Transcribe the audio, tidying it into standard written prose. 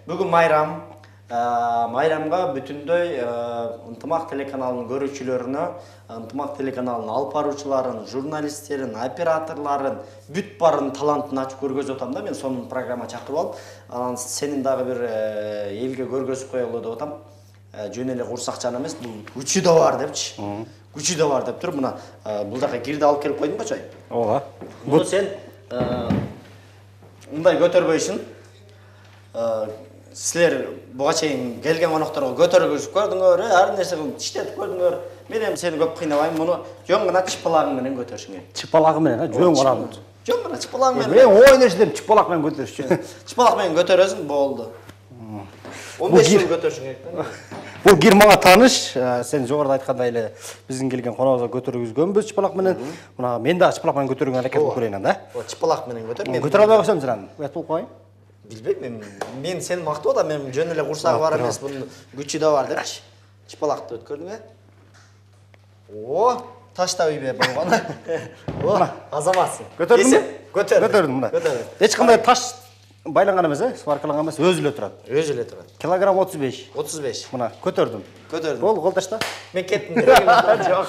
Бүгін майрам. Майрамға бүтіндөй ынтымақ телеканалының көрүүчүлөрүнө, ынтымақ телеканалының алып баруучуларын, журналисттерин, операторларын, бүт барын талантын ачып көргөзүп атам да. Мен сонун программа чакырып алып, анан сенин дагы бир элге көргөзүп коелу деп атам. Жөн эле курсакчан эмес, бул күчү да бар депчи. Күчү да бар деп туруп, мына бул жака кирди алып келип койдум го чай. Ооба. Муну сен мындай көтөрбөйсүң. Силер буга чейин келген конокторго көтөргүзүп көрдүңөр, ар нерсе кылып иштетип көрдүңөр. Мен эми сени көп кыйнабайм, муну жөн гана чыпалагың менен көтөрүшүң керек. Чыпалагы менен, жөн гана. Жөн гана чыпалагың менен. Мен ой нерседен чыпалак менен көтөрүшчү. Чыпалак менен көтөрөсүң, болду. 15 жыл көтөрүшүң керек да. Бул гир мага тааныш. Сен жогоруда айткандай эле биздин келген коногубузга көтөргүзгөнбүз чыпалак менен. Мына мен да чыпалак менен көтөргөнгө аракет кылып көрөйүн да. Чыпалак менен көтөр. Мен көтөрө албай койсом сен уят болуп коеюн. Билбейм, мен сени мактап атам, мен жөн эле курсагы бар эмес, бунун күчү да бар депчи. Чыпалакты өткөрдүң, О, ташта үйбе болгон. О, азаматсың. Көтөрдүңбү? Көтөрдүм мына. Эч кандай таш байланган эмес, сваркаланган эмес, өзү эле турат. Өзү эле турат. Килограмм 35. 35. Мына көтөрдүм. Көтөрдүм. Болду, кол ташта. Мен кеттим. Жок.